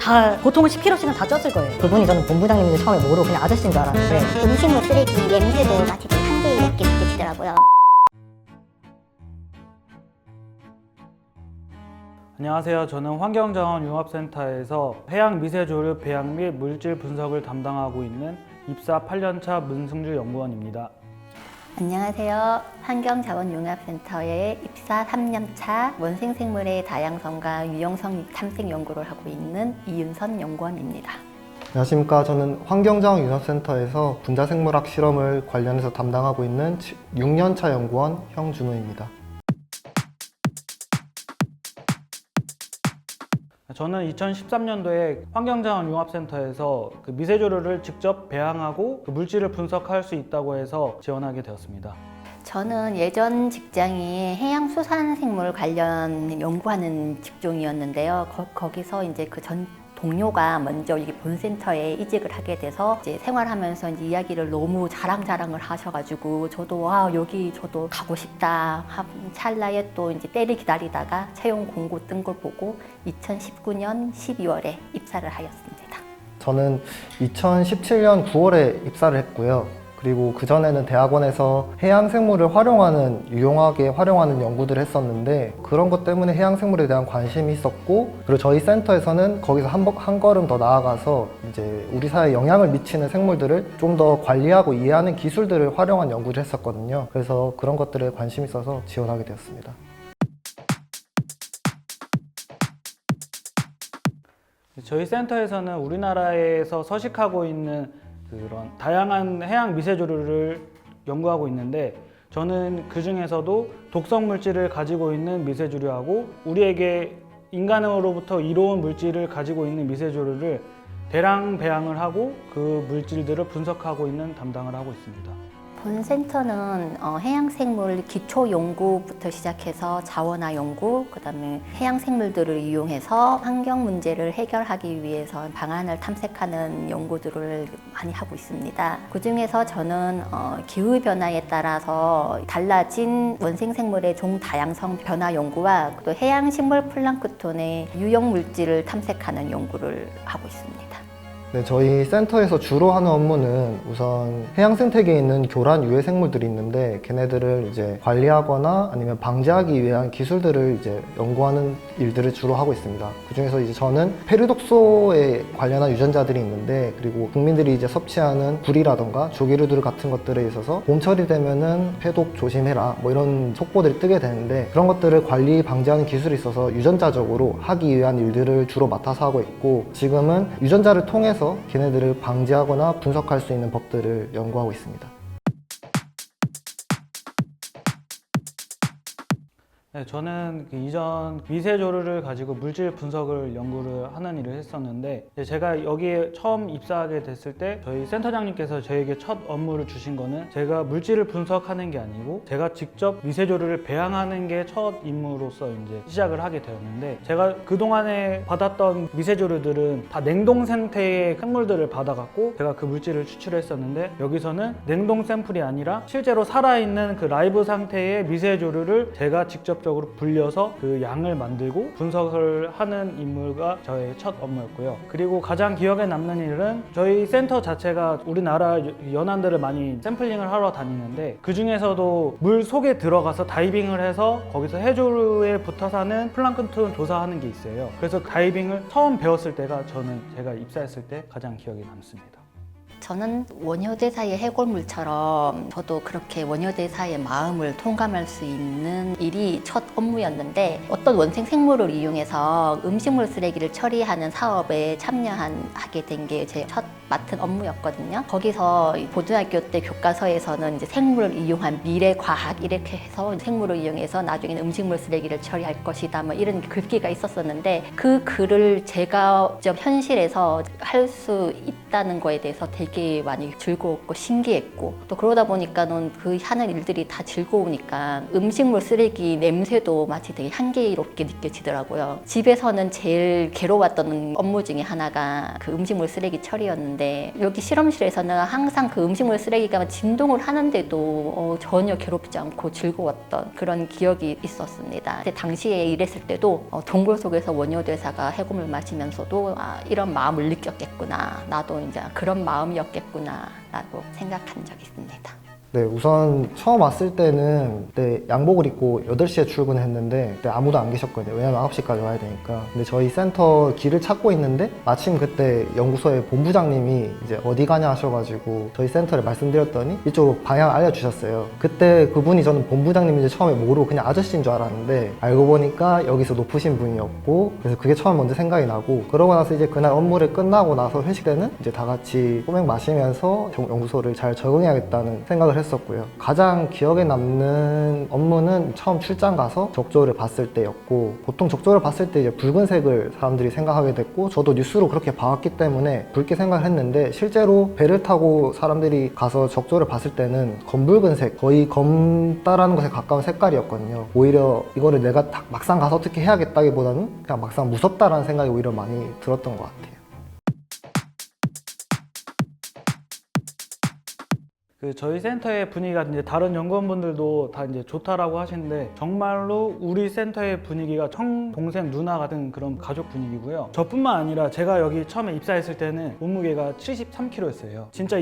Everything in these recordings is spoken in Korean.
다 보통은 10kg씩은 다 쪘을 거예요. 그분이 저는 본부장님인지 처음에 모르고 그냥 아저씨인 줄 알았는데 음식물 쓰레기 냄새도 마치 되게 한계이롭게 느껴지더라고요. 안녕하세요. 저는 환경자원융합센터에서 해양 미세조류 배양 및 물질 분석을 담당하고 있는 입사 8년차 문승주 연구원입니다. 안녕하세요. 환경자원융합센터에 입사 3년차 원생생물의 다양성과 유용성 탐색 연구를 하고 있는 이윤선 연구원입니다. 안녕하십니까. 저는 환경자원융합센터에서 분자생물학 실험을 관련해서 담당하고 있는 6년차 연구원 형준호입니다. 저는 2013년도에 환경자원융합센터에서 미세조류를 직접 배양하고 물질을 분석할 수 있다고 해서 지원하게 되었습니다. 저는 예전 직장이 해양수산생물 관련 연구하는 직종이었는데요. 거기서 이제 그 전 동료가 먼저 이 본센터에 이직을 하게 돼서 이제 생활하면서 이제 이야기를 너무 자랑을 하셔가지고 저도 여기 저도 가고 싶다 한 찰나에 또 이제 때를 기다리다가 채용 공고 뜬 걸 보고 2019년 12월에 입사를 하였습니다. 저는 2017년 9월에 입사를 했고요. 그리고 그전에는 대학원에서 해양생물을 유용하게 활용하는 연구들을 했었는데 그런 것 때문에 해양생물에 대한 관심이 있었고, 그리고 저희 센터에서는 거기서 한 걸음 더 나아가서 이제 우리 사회에 영향을 미치는 생물들을 좀 더 관리하고 이해하는 기술들을 활용한 연구를 했었거든요. 그래서 그런 것들에 관심이 있어서 지원하게 되었습니다. 저희 센터에서는 우리나라에서 서식하고 있는 그런 다양한 해양 미세조류를 연구하고 있는데, 저는 그 중에서도 독성 물질을 가지고 있는 미세조류하고 우리에게 인간으로부터 이로운 물질을 가지고 있는 미세조류를 대량 배양을 하고 그 물질들을 분석하고 있는 담당을 하고 있습니다. 본센터는 해양생물 기초 연구부터 시작해서 자원화 연구, 그다음에 해양생물들을 이용해서 환경 문제를 해결하기 위해서 방안을 탐색하는 연구들을 많이 하고 있습니다. 그중에서 저는 기후변화에 따라서 달라진 원생생물의 종 다양성 변화 연구와 또 해양식물 플랑크톤의 유용물질을 탐색하는 연구를 하고 있습니다. 네, 저희 센터에서 주로 하는 업무는 우선 해양 생태계에 있는 교란 유해 생물들이 있는데 걔네들을 이제 관리하거나 아니면 방제하기 위한 기술들을 이제 연구하는 일들을 주로 하고 있습니다. 그중에서 이제 저는 폐류독소에 관련한 유전자들이 있는데, 그리고 국민들이 이제 섭취하는 굴이라던가 조개류들 같은 것들에 있어서 봄철이 되면은 해독 조심해라 뭐 이런 속보들이 뜨게 되는데, 그런 것들을 관리 방지하는 기술이 있어서 유전자적으로 하기 위한 일들을 주로 맡아서 하고 있고, 지금은 유전자를 통해서 걔네들을 방지하거나 분석할 수 있는 법들을 연구하고 있습니다. 네, 저는 이전 미세조류를 가지고 물질 분석을 연구를 하는 일을 했었는데, 제가 여기에 처음 입사하게 됐을 때 저희 센터장님께서 저에게 첫 업무를 주신 거는 제가 물질을 분석하는 게 아니고 제가 직접 미세조류를 배양하는 게 첫 임무로서 이제 시작을 하게 되었는데, 제가 그동안에 받았던 미세조류들은 다 냉동 상태의 생물들을 받아갖고 제가 그 물질을 추출했었는데, 여기서는 냉동 샘플이 아니라 실제로 살아있는 그 라이브 상태의 미세조류를 제가 직접 적으로 불려서 그 양을 만들고 분석을 하는 임무가 저의 첫 업무였고요. 그리고 가장 기억에 남는 일은 저희 센터 자체가 우리나라 연안들을 많이 샘플링을 하러 다니는데, 그 중에서도 물 속에 들어가서 다이빙을 해서 거기서 해조류에 붙어 사는 플랑크톤 조사하는 게 있어요. 그래서 다이빙을 처음 배웠을 때가 제가 입사했을 때 가장 기억에 남습니다. 저는 원효대사의 해골물처럼 저도 그렇게 원효대사의 마음을 통감할 수 있는 일이 첫 업무였는데, 어떤 원생 생물을 이용해서 음식물 쓰레기를 처리하는 사업에 참여하게 된 게 제 첫 맡은 업무였거든요. 거기서 고등학교 때 교과서에서는 이제 생물을 이용한 미래 과학 이렇게 해서 생물을 이용해서 나중에는 음식물 쓰레기를 처리할 것이다 뭐 이런 글귀가 있었었는데, 그 글을 제가 직접 현실에서 할 수 있다는 거에 대해서 되게 많이 즐거웠고 신기했고, 또 그러다 보니까는 그 하는 일들이 다 즐거우니까 음식물 쓰레기 냄새도 마치 되게 향기롭게 느껴지더라고요. 집에서는 제일 괴로웠던 업무 중에 하나가 그 음식물 쓰레기 처리였는데, 있는데 여기 실험실에서는 항상 그 음식물 쓰레기가 진동을 하는데도 전혀 괴롭지 않고 즐거웠던 그런 기억이 있었습니다. 근데 당시에 일했을 때도 동굴 속에서 원효대사가 해곰을 마시면서도 이런 마음을 느꼈겠구나, 나도 이제 그런 마음이었겠구나 라고 생각한 적이 있습니다. 네, 우선 처음 왔을 때는 그때 양복을 입고 8시에 출근했는데 그때 아무도 안 계셨거든요. 왜냐면 9시까지 와야 되니까. 근데 저희 센터 길을 찾고 있는데 마침 그때 연구소의 본부장님이 이제 어디 가냐 하셔가지고 저희 센터를 말씀드렸더니 이쪽으로 방향 알려주셨어요. 그때 그분이 저는 본부장님인지 처음에 모르고 그냥 아저씨인 줄 알았는데 알고 보니까 여기서 높으신 분이었고, 그래서 그게 처음 먼저 생각이 나고, 그러고 나서 이제 그날 업무를 끝나고 나서 회식 때는 이제 다 같이 소맥 마시면서 연구소를 잘 적응해야겠다는 생각을 했었고요. 가장 기억에 남는 업무는 처음 출장 가서 적조를 봤을 때였고, 보통 적조를 봤을 때 이제 붉은색을 사람들이 생각하게 됐고, 저도 뉴스로 그렇게 봐왔기 때문에 붉게 생각을 했는데, 실제로 배를 타고 사람들이 가서 적조를 봤을 때는 검붉은색, 거의 검다라는 것에 가까운 색깔이었거든요. 오히려 이거를 내가 막상 가서 어떻게 해야겠다기보다는 그냥 막상 무섭다라는 생각이 오히려 많이 들었던 것 같아요. 저희 센터의 분위기가 이제 다른 연구원분들도 다 이제 좋다라고 하시는데, 정말로 우리 센터의 분위기가 동생 누나 같은 그런 가족 분위기고요. 저뿐만 아니라 제가 여기 처음에 입사했을 때는 몸무게가 73kg였어요. 진짜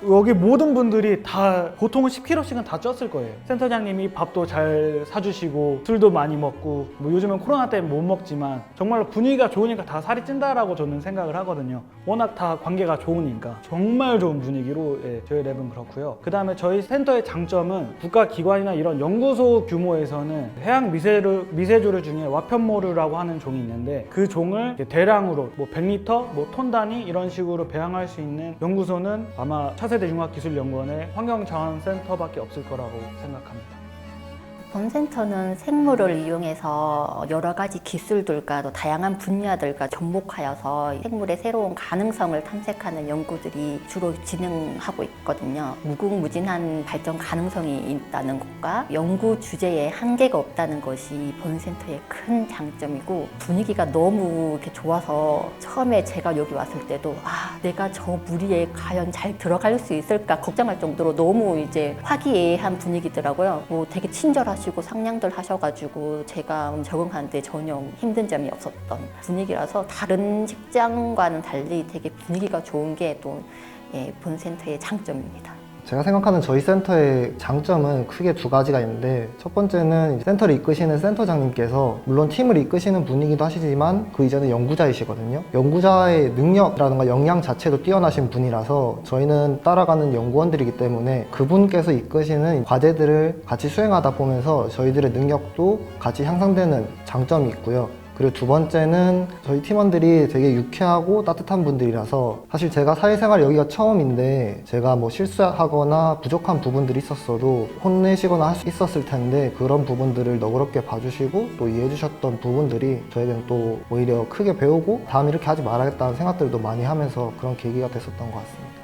여기 모든 분들이 다 보통은 10kg씩은 다 쪘을 거예요. 센터장님이 밥도 잘 사주시고 술도 많이 먹고, 뭐 요즘은 코로나 때문에 못 먹지만 정말로 분위기가 좋으니까 다 살이 찐다라고 저는 생각을 하거든요. 워낙 다 관계가 좋으니까 정말 좋은 분위기로 저희 랩은 그렇고, 그 다음에 저희 센터의 장점은 국가기관이나 이런 연구소 규모에서는 해양 미세조류 중에 와편모류라고 하는 종이 있는데, 그 종을 대량으로 뭐 100리터, 뭐 톤 단위 이런 식으로 배양할 수 있는 연구소는 아마 차세대 융합기술연구원의 환경자원센터밖에 없을 거라고 생각합니다. 본센터는 생물을 이용해서 여러 가지 기술들과 또 다양한 분야들과 접목하여서 생물의 새로운 가능성을 탐색하는 연구들이 주로 진행하고 있거든요. 무궁무진한 발전 가능성이 있다는 것과 연구 주제에 한계가 없다는 것이 본센터의 큰 장점이고, 분위기가 너무 이렇게 좋아서 처음에 제가 여기 왔을 때도 내가 저 무리에 과연 잘 들어갈 수 있을까 걱정할 정도로 너무 이제 화기애애한 분위기더라고요. 뭐 되게 친절하시고 상냥들 하셔가지고 제가 적응하는데 전혀 힘든 점이 없었던 분위기라서 다른 직장과는 달리 되게 분위기가 좋은 게 또 본센터의 장점입니다. 제가 생각하는 저희 센터의 장점은 크게 두 가지가 있는데, 첫 번째는 센터를 이끄시는 센터장님께서 물론 팀을 이끄시는 분이기도 하시지만 그 이전에 연구자이시거든요. 연구자의 능력이라든가 역량 자체도 뛰어나신 분이라서 저희는 따라가는 연구원들이기 때문에 그분께서 이끄시는 과제들을 같이 수행하다 보면서 저희들의 능력도 같이 향상되는 장점이 있고요. 그리고 두 번째는 저희 팀원들이 되게 유쾌하고 따뜻한 분들이라서, 사실 제가 사회생활 여기가 처음인데 제가 뭐 실수하거나 부족한 부분들이 있었어도 혼내시거나 할 수 있었을 텐데, 그런 부분들을 너그럽게 봐주시고 또 이해해 주셨던 부분들이 저에게는 또 오히려 크게 배우고 다음에 이렇게 하지 말아야겠다는 생각들도 많이 하면서 그런 계기가 됐었던 것 같습니다.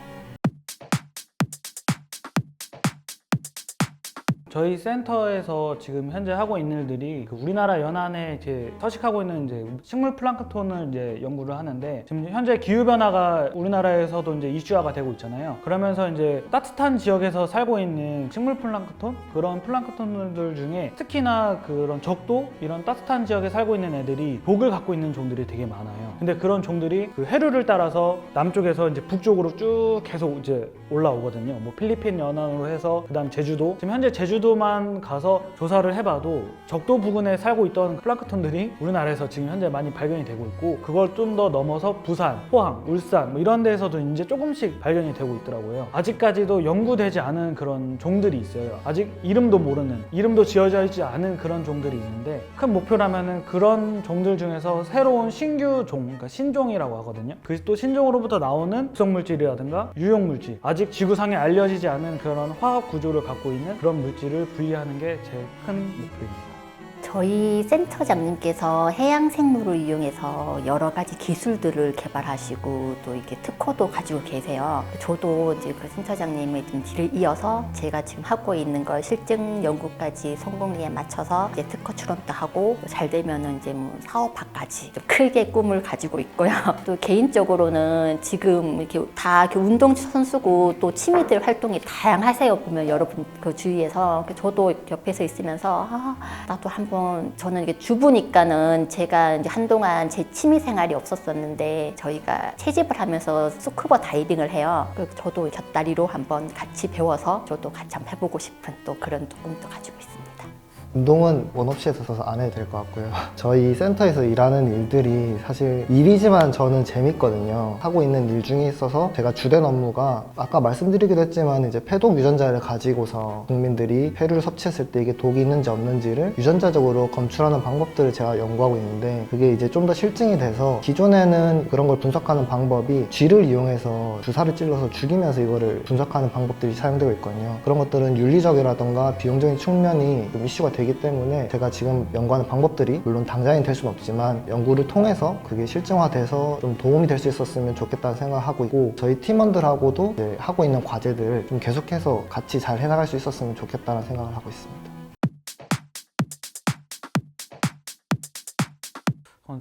저희 센터에서 지금 현재 하고 있는 일들이 우리나라 연안에 이제 서식하고 있는 이제 식물 플랑크톤을 이제 연구를 하는데, 지금 현재 기후 변화가 우리나라에서도 이제 이슈화가 되고 있잖아요. 그러면서 이제 따뜻한 지역에서 살고 있는 식물 플랑크톤, 그런 플랑크톤들 중에 특히나 그런 적도, 이런 따뜻한 지역에 살고 있는 애들이 독을 갖고 있는 종들이 되게 많아요. 근데 그런 종들이 그 해류를 따라서 남쪽에서 이제 북쪽으로 쭉 계속 이제 올라오거든요. 뭐 필리핀 연안으로 해서 그다음 제주도, 지금 현재 제주도만 가서 조사를 해봐도 적도 부근에 살고 있던 플랑크톤들이 우리나라에서 지금 현재 많이 발견이 되고 있고, 그걸 좀 더 넘어서 부산, 포항, 울산 뭐 이런 데에서도 이제 조금씩 발견이 되고 있더라고요. 아직까지도 연구되지 않은 그런 종들이 있어요. 아직 이름도 모르는, 이름도 지어져 있지 않은 그런 종들이 있는데, 큰 목표라면은 그런 종들 중에서 새로운 신규 종, 그러니까 신종이라고 하거든요. 그 또 신종으로부터 나오는 독성물질이라든가 유용물질, 아직 지구상에 알려지지 않은 그런 화학 구조를 갖고 있는 그런 물질을 분리하는 게 제 큰 목표입니다. 저희 센터장님께서 해양 생물을 이용해서 여러 가지 기술들을 개발하시고 또 이렇게 특허도 가지고 계세요. 저도 이제 그 센터장님의 좀 뒤를 이어서 제가 지금 하고 있는 걸 실증 연구까지 성공리에 맞춰서 이제 특허 출원도 하고 잘 되면은 이제 뭐 사업화까지 좀 크게 꿈을 가지고 있고요. 또 개인적으로는 지금 이렇게 다 이렇게 운동 선수고 또 취미들 활동이 다양하세요. 보면 여러분 그 주위에서 저도 옆에서 있으면서 나도 한번 저는 이게 주부니까는 제가 이제 한동안 제 취미 생활이 없었었는데 저희가 채집을 하면서 스쿠버 다이빙을 해요. 그래서 저도 곁다리로 한번 같이 배워서 저도 같이 한번 해보고 싶은 또 그런 꿈도 가지고 있습니다. 운동은 원 없이 해서 안 해도 될 것 같고요. 저희 센터에서 일하는 일들이 사실 일이지만 저는 재밌거든요. 하고 있는 일 중에 있어서 제가 주된 업무가 아까 말씀드리기도 했지만 이제 폐독 유전자를 가지고서 국민들이 폐류를 섭취했을 때 이게 독이 있는지 없는지를 유전자적으로 검출하는 방법들을 제가 연구하고 있는데 그게 이제 좀 더 실증이 돼서 기존에는 그런 걸 분석하는 방법이 쥐를 이용해서 주사를 찔러서 죽이면서 이거를 분석하는 방법들이 사용되고 있거든요. 그런 것들은 윤리적이라던가 비용적인 측면이 좀 이슈가 되기 때문에 제가 지금 연구하는 방법들이 물론 당장은 될 수는 없지만 연구를 통해서 그게 실증화돼서 좀 도움이 될 수 있었으면 좋겠다는 생각을 하고 있고 저희 팀원들하고도 이제 하고 있는 과제들 좀 계속해서 같이 잘 해나갈 수 있었으면 좋겠다는 생각을 하고 있습니다.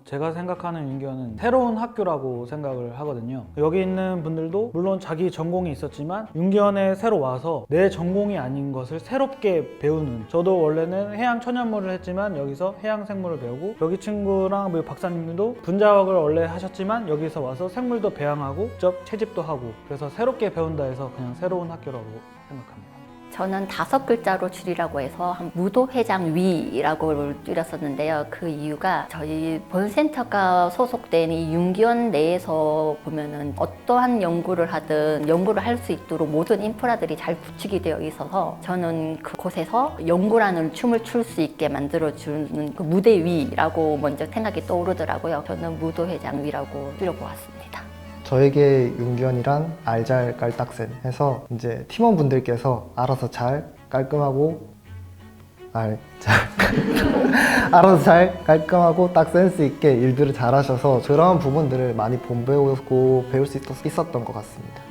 제가 생각하는 윤기원은 새로운 학교라고 생각을 하거든요. 여기 있는 분들도 물론 자기 전공이 있었지만 윤기원에 새로 와서 내 전공이 아닌 것을 새롭게 배우는, 저도 원래는 해양 천연물을 했지만 여기서 해양 생물을 배우고, 여기 친구랑 우리 박사님들도 분자학을 원래 하셨지만 여기서 와서 생물도 배양하고 직접 채집도 하고, 그래서 새롭게 배운다 해서 그냥 새로운 학교라고 생각합니다. 저는 5글자로 줄이라고 해서 무도회장위라고 줄였었는데요. 그 이유가 저희 본센터가 소속된 이 윤기원 내에서 보면은 어떠한 연구를 하든 연구를 할 수 있도록 모든 인프라들이 잘 구축이 되어 있어서 저는 그곳에서 연구라는 춤을 출 수 있게 만들어주는 그 무대 위라고 먼저 생각이 떠오르더라고요. 저는 무도회장위라고 줄여보았습니다. 저에게 윤기원이란 알잘 깔딱센 해서 이제 팀원분들께서 알아서 잘 깔끔하고 알아서 잘 깔끔하고 딱 센스 있게 일들을 잘 하셔서 그런 부분들을 많이 본배우고 배울 수 있었던 것 같습니다.